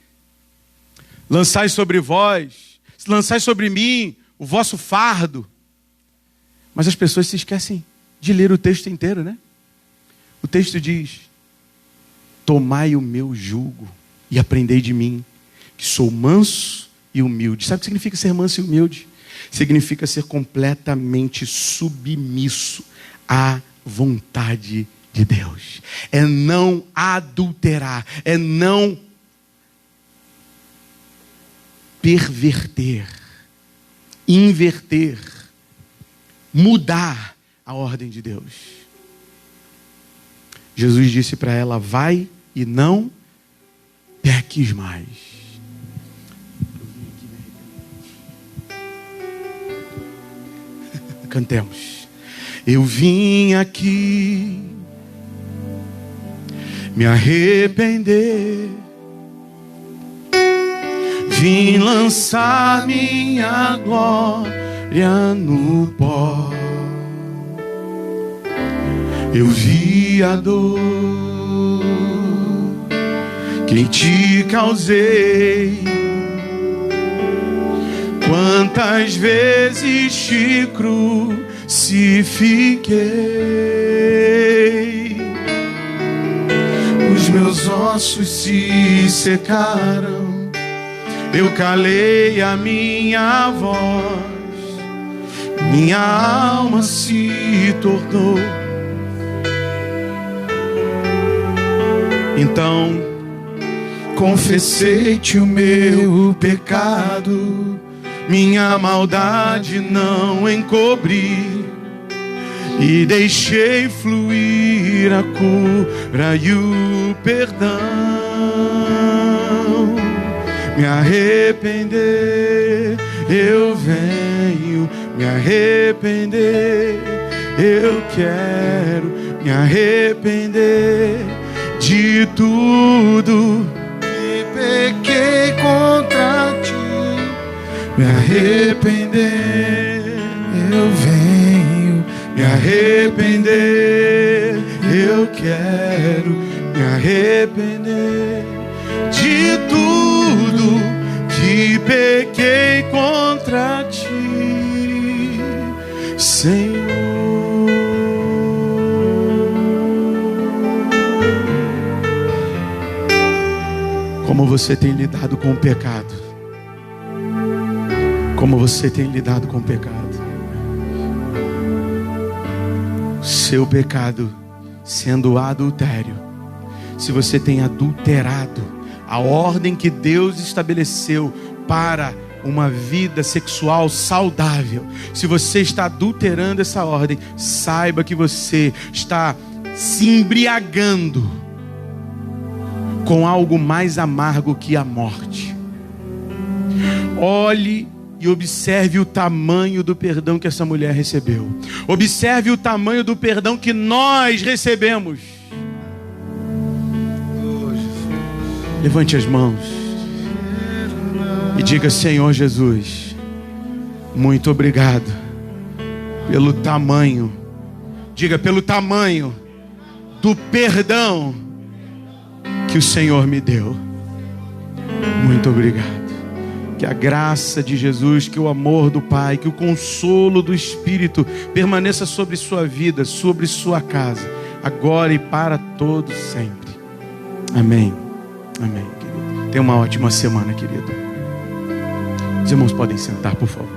Lançai sobre vós, lançai sobre mim o vosso fardo. Mas as pessoas se esquecem de ler o texto inteiro, né? O texto diz: tomai o meu jugo e aprendei de mim, que sou manso e humilde. Sabe o que significa ser manso e humilde? Significa ser completamente submisso à vontade de Deus. É não adulterar, é não perverter, inverter, mudar a ordem de Deus. Jesus disse para ela: vai e não peques mais. Cantemos. Eu vim aqui me arrepender, vim lançar minha glória no pó. Eu vi a dor que te causei, quantas vezes te crucifiquei. Os meus ossos se secaram, eu calei a minha voz, minha alma se tornou Então confessei-te o meu pecado, minha maldade não encobri, e deixei fluir a cura e o perdão. Me arrepender, eu venho me arrepender, eu quero me arrepender de tudo que pequei contra ti. Me arrepender, eu venho me arrepender, eu quero me arrepender de tudo que pequei contra ti, Senhor. Como você tem lidado com o pecado? Como você tem lidado com o pecado? Seu pecado sendo o adultério. Se você tem adulterado a ordem que Deus estabeleceu para uma vida sexual saudável, se você está adulterando essa ordem, saiba que você está se embriagando com algo mais amargo que a morte. Olhe e observe o tamanho do perdão que essa mulher recebeu. Observe o tamanho do perdão que nós recebemos. Levante as mãos e diga: Senhor Jesus, muito obrigado pelo tamanho. Diga: pelo tamanho do perdão que o Senhor me deu. Muito obrigado. Que a graça de Jesus, que o amor do Pai, que o consolo do Espírito permaneça sobre sua vida, sobre sua casa, agora e para todos sempre. Amém. Amém, querido. Tenha uma ótima semana, querido. Os irmãos podem sentar, por favor.